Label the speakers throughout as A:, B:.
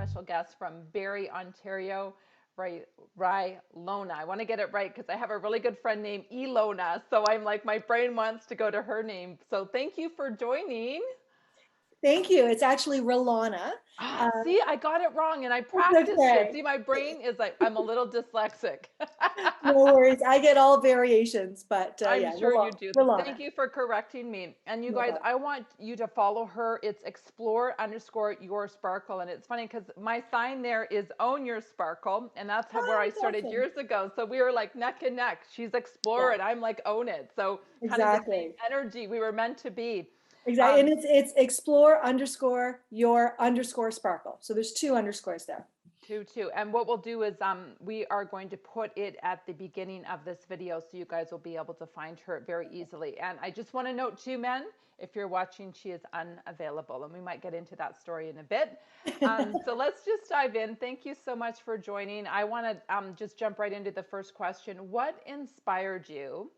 A: special guest from Barrie, Ontario, Ryllonna. I want to get it right because I have a really good friend named Ilona. So I'm like, my brain wants to go to her name. So thank you for joining.
B: Thank you. It's actually Ryllonna.
A: Ah, see, I got it wrong and I
B: It's
A: practiced it.
B: okay.
A: See, my brain is like, I'm a little dyslexic.
B: No worries. I get all variations, but
A: I'm
B: yeah,
A: sure you do. Thank
B: Ryllonna.
A: you for correcting me. And you
B: No
A: guys,
B: problem.
A: I want you to follow her. It's explore underscore your sparkle. And it's funny because my sign there is own your sparkle. And that's where
B: Oh,
A: I
B: that's
A: started
B: awesome.
A: years ago. So we were like neck and neck. She's explore
B: Yeah,
A: and I'm like own it. So kind of the same
B: exactly.
A: energy we were meant to be.
B: Exactly. And
A: Um,
B: it's explore underscore your underscore sparkle. So there's two underscores there.
A: Two. And what we'll do is we are going to put it at the beginning of this video so you guys will be able to find her very easily. And I just want to note too, men, if you're watching, she is unavailable. And we might get into that story in a bit. So let's just dive in. Thank you so much for joining. I want to just jump right into the first question. What inspired you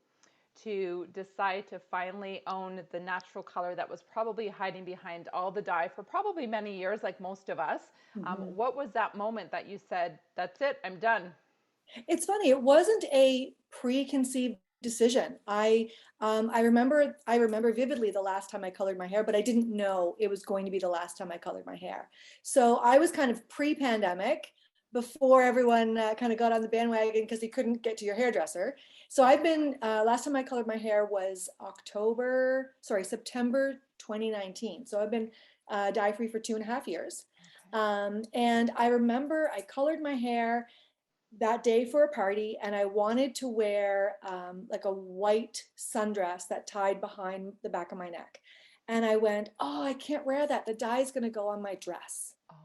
A: to decide to finally own the natural color that was probably hiding behind all the dye for probably many years, like most of us?
B: Mhm.
A: What was that moment that you said, that's it, I'm done?
B: It's funny, it wasn't a preconceived decision. I remember vividly the last time I colored my hair, but I didn't know it was going to be the last time I colored my hair. So I was kind of pre-pandemic before everyone kind of got on the bandwagon because you couldn't get to your hairdresser. So I've been last time I colored my hair was September 2019. So I've been dye-free for 2.5 years.
A: Okay.
B: And I remember I colored my hair that day for a party, and I wanted to wear like a white sundress that tied behind the back of my neck. And I went, oh, I can't wear that. The dye is going to go on my dress.
A: Oh,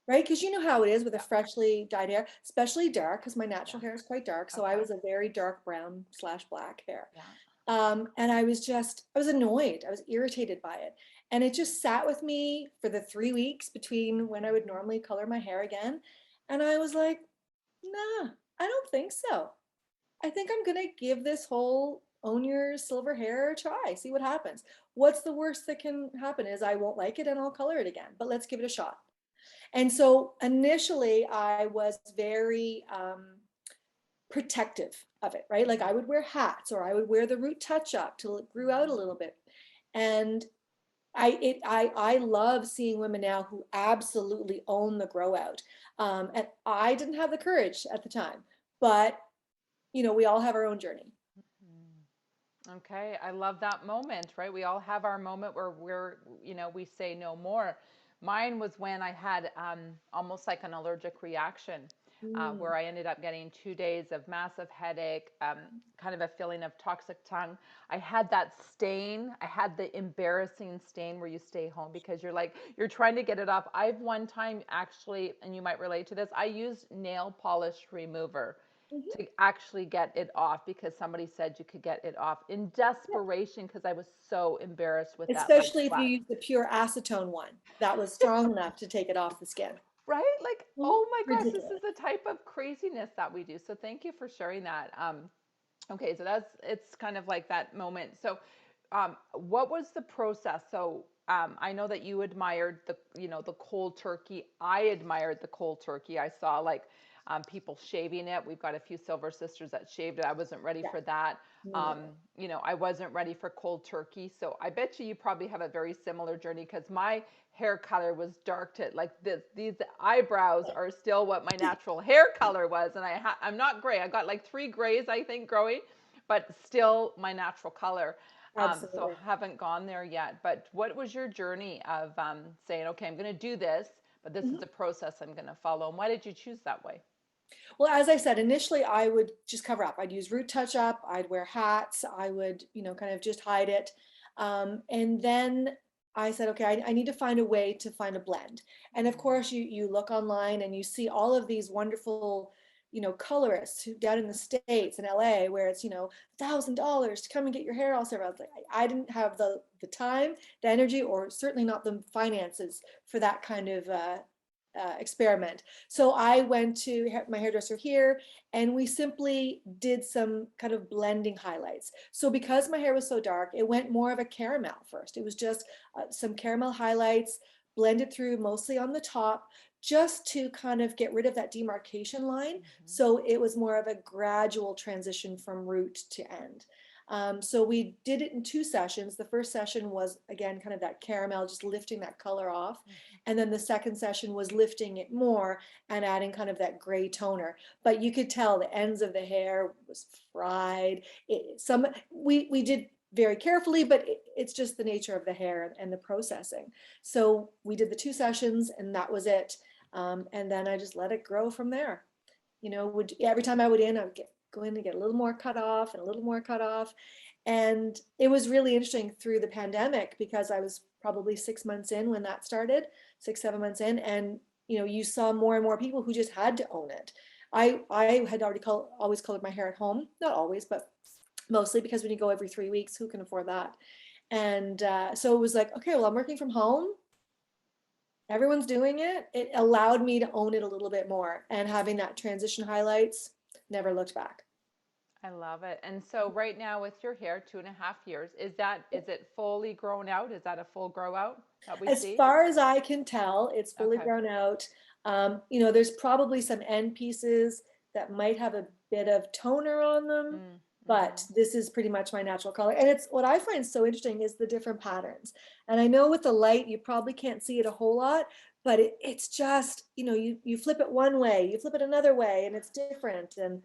B: Right? Because you know how it is with a
A: yeah,
B: freshly dyed hair, especially dark, because my
A: yeah.
B: natural hair is quite dark. So I
A: Okay.
B: was a very dark brown slash black hair.
A: Yeah.
B: And I was annoyed. I was irritated by it. And it just sat with me for the 3 weeks between when I would normally color my hair again. And I was like, nah, I don't think so. I think I'm gonna give this whole own your silver hair a try, see what happens. What's the worst that can happen is I won't like it and I'll color it again, but let's give it a shot. And so initially I was very protective of it, right? Like I would wear hats or I would wear the root touch up till it grew out a little bit. And I love seeing women now who absolutely own the grow out. And I didn't have the courage at the time, but we all have our own journey.
A: Mhm. Okay, I love that moment, right? We all have our moment where we say no more. Mine was when I had almost like an allergic reaction,
B: Mm.
A: where I ended up getting 2 days of massive headache, kind of a feeling of toxic tongue. I had that stain. I had the embarrassing stain where you stay home because you're trying to get it off. I've one time actually, and you might relate to this, I used nail polish remover
B: Mhm.
A: to actually get it off because somebody said you could get it off in
B: Yeah.
A: desperation because I was so embarrassed with that red
B: Especially if you
A: flag.
B: use the pure acetone one, that was strong enough to take it off the skin.
A: Right? Like,
B: Mhm.
A: oh my gosh, this is
B: Ridiculous.
A: the type of craziness that we do. So thank you for sharing that. Okay, so it's kind of like that moment. So what was the process? So I know that you admired the cold turkey. I admired the cold turkey. I saw like people shaving it. We've got a few Silver Sisters that shaved it. I wasn't ready
B: Yeah,
A: for that.
B: me neither.
A: I wasn't ready for cold turkey. So I bet you probably have a very similar journey because my hair color was dark to like this. These eyebrows are still what my natural hair color was, and I'm not gray. I got like 3 grays I think growing, but still my natural color. So
B: Absolutely.
A: haven't gone there yet. But what was your journey of saying, okay, I'm going to do this, but this is
B: Mhm.
A: a process I'm going to follow? And why did you choose that way?
B: Well, as I said, initially I would just cover up. I'd use root touch up, I'd wear hats, I would, kind of just hide it. And then I said, okay, I need to find a way to find a blend. And of course, you look online and you see all of these wonderful, colorists down in the States in LA where it's, $1,000 to come and get your hair all set. I was like, I didn't have the time, the energy, or certainly not the finances for that kind of experiment. So I went to my hairdresser here and we simply did some kind of blending highlights. So because my hair was so dark, it went more of a caramel first. It was just some caramel highlights blended through mostly on the top just to kind of get rid of that demarcation line. So it was more of a gradual transition from root to end. So we did it in 2 sessions. The first session was, again, kind of that caramel, just lifting that color off. And then the second session was lifting it more and adding kind of that gray toner. But you could tell the ends of the hair was fried. We did very carefully, but it's just the nature of the hair and the processing. So we did the 2 sessions and that was it. And then I just let it grow from there. Every time I would go in and get a little more cut off and a little more cut off. And it was really interesting through the pandemic because I was probably 6 months in when that started, 6, 7 months in. And, you saw more and more people who just had to own it. I had already always colored my hair at home, not always, but mostly because when you go every 3 weeks, who can afford that? And so it was like, okay, well, I'm working from home. Everyone's doing it. It allowed me to own it a little bit more, and having that transition highlights, never looked back.
A: I love it. And so right now with your hair, 2.5 years, is it fully grown out? Is that a full grow out that we
B: As
A: see?
B: far as I can tell, it's fully
A: Okay.
B: grown out. There's probably some end pieces that might have a bit of toner on them, but this is pretty much my natural color. And it's what I find so interesting is the different patterns. And I know with the light, you probably can't see it a whole lot, but it's just, you flip it one way, you flip it another way, and it's different. And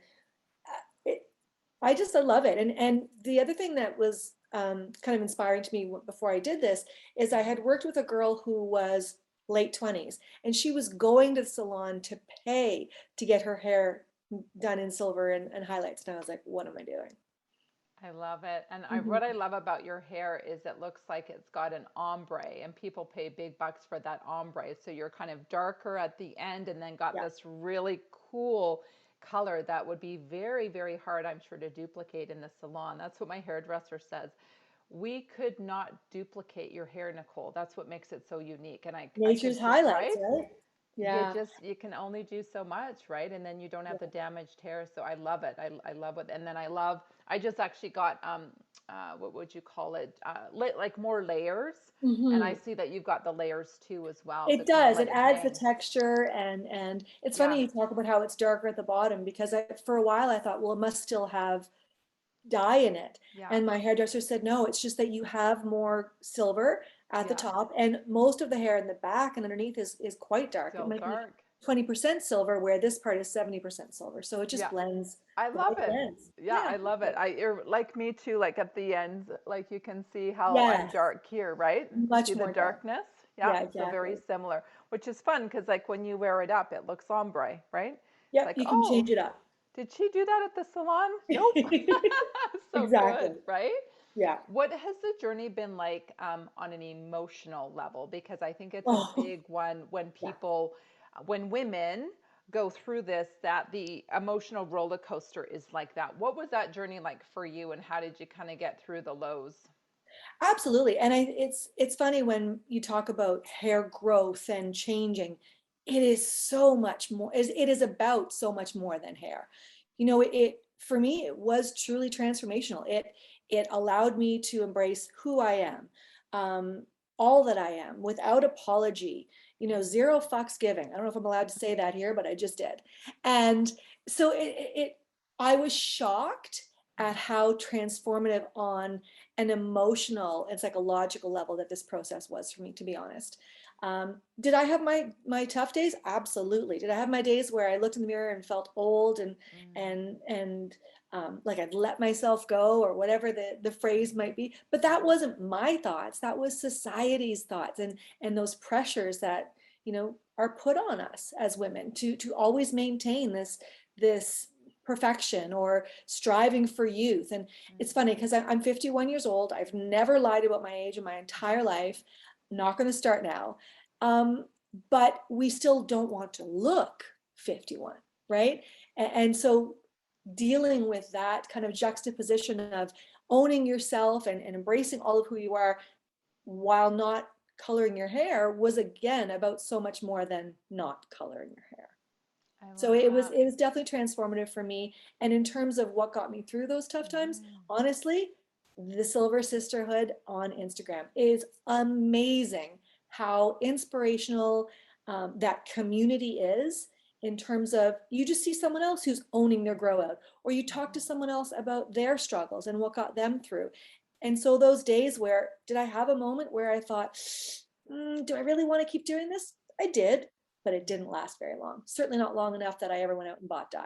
B: I love it. And the other thing that was kind of inspiring to me before I did this is I had worked with a girl who was late 20s, and she was going to the salon to pay to get her hair done in silver and highlights. And I was like, what am I doing?
A: I love it. And
B: Mhm.
A: what I love about your hair is it looks like it's got an ombre, and people pay big bucks for that ombre. So you're kind of darker at the end and then got
B: Yeah.
A: this really cool color that would be very, very hard, I'm sure, to duplicate in the salon. That's what my hairdresser says. We could not duplicate your hair, Nicole. That's what makes it so unique. And I
B: Nature's
A: could just,
B: highlights,
A: right?
B: right? Yeah.
A: You can only do so much, right? And then you don't have the damaged hair. So I love it. I love it. And then I just actually got what would you call it, like more layers. And I
B: Hmm.
A: see that you've got the layers too as well to
B: It
A: kind of
B: does.
A: let
B: It
A: it
B: adds the
A: hang.
B: texture, and it's
A: Yeah.
B: funny you talk about how it's darker at the bottom because for a while I thought, well, it must still have dye in it.
A: Yeah.
B: And my hairdresser said, no, it's just that you have more silver at the
A: Yeah.
B: top, and most of the hair in the back and underneath is quite dark. It
A: Still
B: might be
A: dark.
B: 20% silver, where this part is 70% silver. So it just
A: Yeah.
B: blends
A: I
B: the way
A: love
B: it
A: it.
B: blends.
A: Yeah,
B: Yeah.
A: I love it. You're like me too, like at the ends, like you can see how I'm
B: Yes.
A: dark here, right? You see
B: Much
A: the
B: more dark.
A: darkness? Yeah,
B: Yeah,
A: so very
B: exactly.
A: similar, which is fun because like when you wear it up, it looks ombre, right? It's
B: Yep,
A: like,
B: you can
A: oh,
B: change it up.
A: did she do that at the salon? Nope. So
B: Exactly.
A: good, right?
B: Yeah.
A: What has the journey been like on an emotional level? Because I think it's a
B: Oh,
A: big one
B: yeah.
A: when women go through this, that the emotional roller coaster is like that. What was that journey like for you, and how did you kind of get through the lows?
B: Absolutely. And it's funny when you talk about hair growth and changing, it is so much more, it is about so much more than hair. For me, it was truly transformational. It allowed me to embrace who I am, um, all that I am without apology, zero fucks given. I don't know if I'm allowed to say that here, but I just did. And so I was shocked at how transformative on an emotional and psychological level that this process was for me, to be honest. Did I have my tough days? Absolutely. Did I have my days where I looked in the mirror and felt old and like I'd let myself go, or whatever the phrase might be? But that wasn't my thoughts. That was society's thoughts, and those pressures that are put on us as women to always maintain this perfection or striving for youth. And it's funny because I'm 51 years old. I've never lied about my age in my entire life. Not going to start now. But we still don't want to look 51, right? And so dealing with that kind of juxtaposition of owning yourself and embracing all of who you are while not coloring your hair was, again, about so much more than not coloring your hair.
A: I
B: So
A: love
B: it was
A: that.
B: it was definitely transformative for me. And in terms of what got me through those tough times, honestly, the Silver Sisterhood on Instagram is amazing. How inspirational, that community is, in terms of you just see someone else who's owning their grow out, or you talk to someone else about their struggles and what got them through. And so those days where, did I have a moment where I thought, do I really want to keep doing this? I did, but it didn't last very long. Certainly not long enough that I ever went out and bought dye.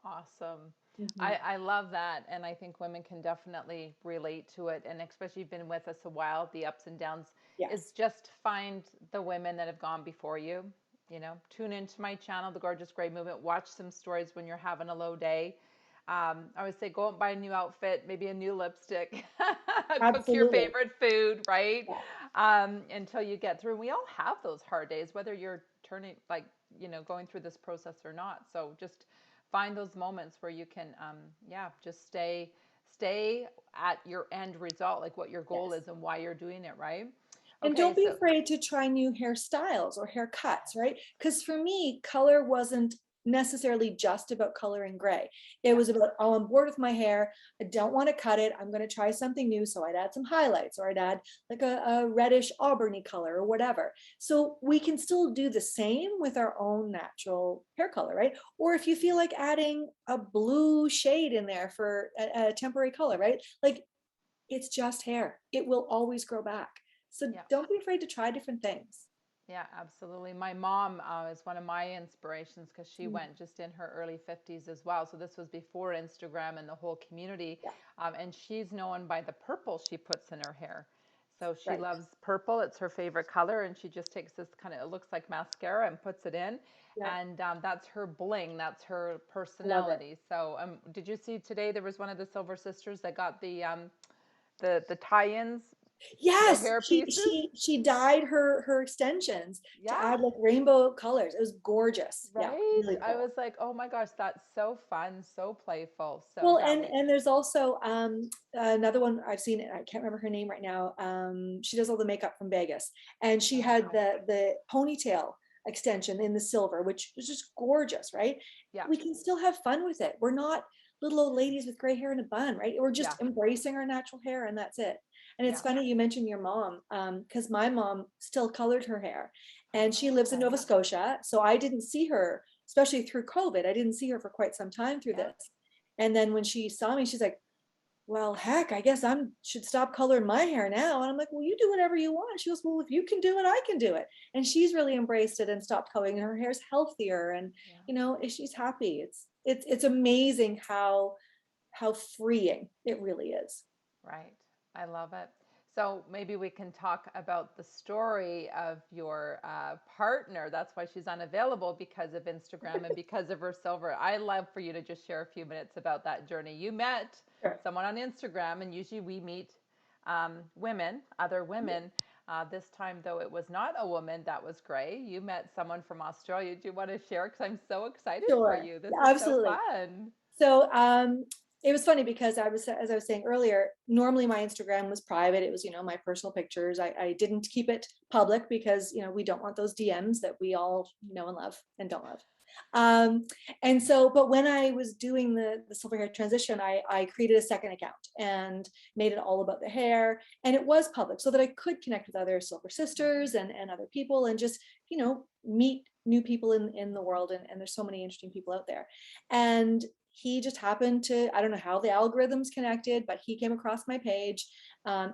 A: Awesome.
B: Mm-hmm.
A: I love that. And I think women can definitely relate to it. And especially you've been with us a while, the ups and downs is
B: Yes.
A: just find the women that have gone before you. You know, tune into my channel, The Gorgeous Grey Movement. Watch some stories when you're having a low day. I would say go and buy a new outfit, maybe a new lipstick, cook your
B: Absolutely.
A: favorite food, right?
B: Yeah.
A: Until you get through. We all have those hard days, whether you're turning like, going through this process or not. So just find those moments where you can, yeah, just stay at your end result, like what your goal
B: Yes.
A: is and why you're doing it, right?
B: And
A: Okay,
B: don't be
A: so
B: afraid to try new hairstyles or haircuts, right? Because for me, color wasn't necessarily just about coloring gray. It
A: yeah,
B: was about, oh, I'm bored with my hair. I don't want to cut it. I'm going to try something new. So I'd add some highlights, or I'd add like a reddish auburny color or whatever. So we can still do the same with our own natural hair color, right? Or if you feel like adding a blue shade in there for a temporary color, right? Like, it's just hair. It will always grow back. So
A: yeah.
B: don't be afraid to try different things.
A: Yeah, absolutely. My mom is one of my inspirations because she
B: Mm.
A: went just in her early 50s as well. So this was before Instagram and the whole community.
B: Yeah,
A: And she's known by the purple she puts in her hair. So she
B: right.
A: loves purple. It's her favorite color. And she just takes this kind of, it looks like mascara and puts it in.
B: Yeah,
A: And that's her bling. That's her
B: love it.
A: personality. So did you see today there was one of the Silver Sisters that got the tie-ins, the
B: Yes,
A: hair pieces?
B: she dyed her extensions to
A: Yeah.
B: add like rainbow colors. It was gorgeous. Yeah,
A: Right?
B: really
A: I
B: cool.
A: was like, oh my gosh, that's so fun, so playful. So
B: Well,
A: yeah,
B: and there's also another one I've seen. I can't remember her name right now. She does all the makeup from Vegas, and she had
A: oh,
B: the ponytail extension in the silver, which was just gorgeous, right?
A: yeah,
B: We can still have fun with it. We're not little old ladies with gray hair in a bun, right? We're
A: yeah,
B: just embracing our natural hair, and that's it. And it's
A: yeah.
B: funny you mentioned your mom, because my mom still colored her hair, and she lives in
A: Oh,
B: Nova Scotia, so I didn't see her, especially through COVID. I didn't see her for quite some time through
A: yeah,
B: this. And then when she saw me, she's like, well, heck, I guess I should stop coloring my hair now. And I'm like, well, you do whatever you want. She goes, well, if you can do it, I can do it. And she's really embraced it and stopped coloring. Her hair's healthier, and
A: yeah.
B: she's happy. It's amazing how freeing it really is.
A: Right. I love it. So maybe we can talk about the story of your partner. That's why she's unavailable because of Instagram and because of her silver. I love for you to just share a few minutes about that journey. You met
B: Sure.
A: someone on Instagram, and usually we meet women, other women. This time, though, it was not a woman that was gray. You met someone from Australia. Do you want to share? Because I'm so excited for
B: Sure.
A: you. This
B: Yeah,
A: is so
B: absolutely.
A: fun.
B: So it was funny because as I was saying earlier, normally my Instagram was private. It was, my personal pictures. I didn't keep it public because, we don't want those DMs that we all know and love and don't love. Um, and so, but when I was doing the silver hair transition, I created a second account and made it all about the hair. And it was public so that I could connect with other silver sisters and other people, and just, meet new people in the world. And there's so many interesting people out there. And he just happened to, I don't know how the algorithms connected, but he came across my page,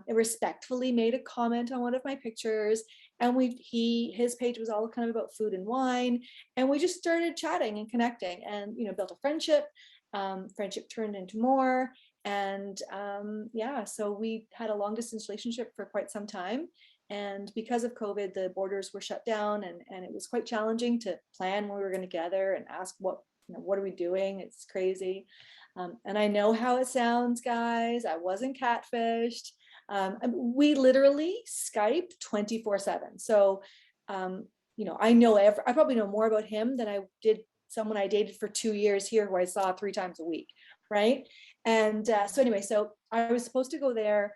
B: respectfully made a comment on one of my pictures. And his page was all kind of about food and wine. And we just started chatting and connecting, and, built a friendship. Friendship turned into more. And yeah, so we had a long distance relationship for quite some time. And because of COVID, the borders were shut down, and it was quite challenging to plan when we were going to gather and ask what are we doing? It's crazy. And I know how it sounds, guys. I wasn't catfished. We literally Skype 24/7. So, I probably know more about him than I did someone I dated for 2 years here, who I saw 3 times a week. Right. And so anyway, so I was supposed to go there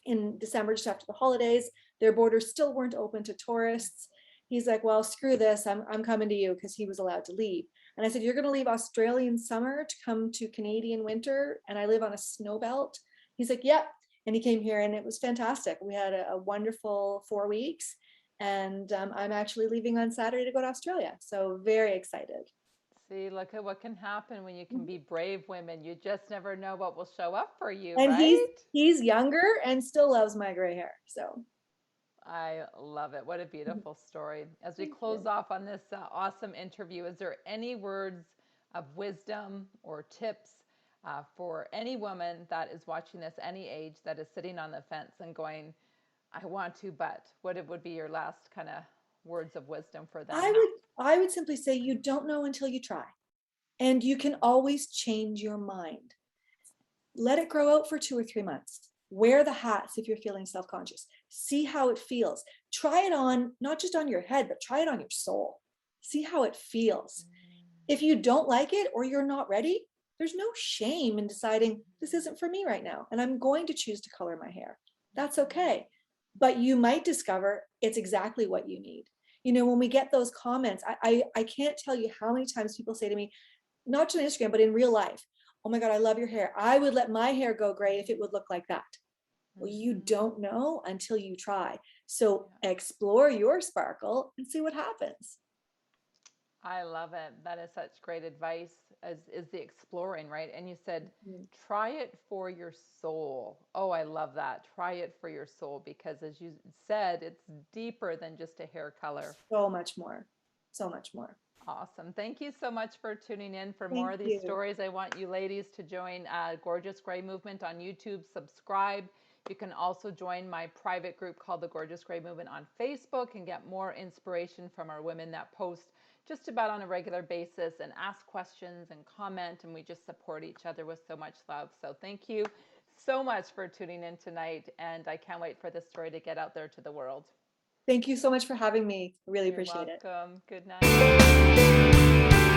B: in December, just after the holidays. Their borders still weren't open to tourists. He's like, well, screw this. I'm coming to you, because he was allowed to leave. And I said, you're going to leave Australian summer to come to Canadian winter, and I live on a snow belt? He's like, yep. And he came here, and it was fantastic. We had a wonderful 4 weeks. And I'm actually leaving on Saturday to go to Australia. So very excited.
A: See, look at what can happen when you can
B: Mhm.
A: be brave women. You just never know what will show up for you,
B: And
A: right?
B: he's younger and still loves my gray hair. So
A: I love it. What a
B: mhm.
A: beautiful story. As we
B: Thank
A: close
B: you.
A: off on this awesome interview, is there any words of wisdom or tips for any woman that is watching this, any age, that is sitting on the fence and going, I want to, but what it would be your last kind of words of wisdom for them?
B: I would simply say you don't know until you try. And you can always change your mind. Let it grow out for 2 or 3 months. Wear the hats if you're feeling self-conscious. See how it feels. Try it on, not just on your head, but try it on your soul. See how it feels. If you don't like it or you're not ready, there's no shame in deciding this isn't for me right now, and I'm going to choose to color my hair. That's okay. But you might discover it's exactly what you need. When we get those comments, I can't tell you how many times people say to me, not just on Instagram, but in real life, oh my God, I love your hair. I would let my hair go gray if it would look like that. Well, you don't know until you try. So explore your sparkle and see what happens.
A: I love it. That is such great advice, as is the exploring, right? And you said,
B: Mhm.
A: try it for your soul. Oh, I love that. Try it for your soul, because as you said, it's deeper than just a hair color.
B: So much more. So much more.
A: Awesome. Thank you so much for tuning in. For more
B: Thank
A: of these
B: you.
A: stories, I want you ladies to join Gorgeous Gray Movement on YouTube. Subscribe. You can also join my private group called the Gorgeous Gray Movement on Facebook and get more inspiration from our women that post just about on a regular basis and ask questions and comment. And we just support each other with so much love. So thank you so much for tuning in tonight. And I can't wait for this story to get out there to the world.
B: Thank you so much for having me. Really
A: You're
B: appreciate it.
A: welcome. Good night.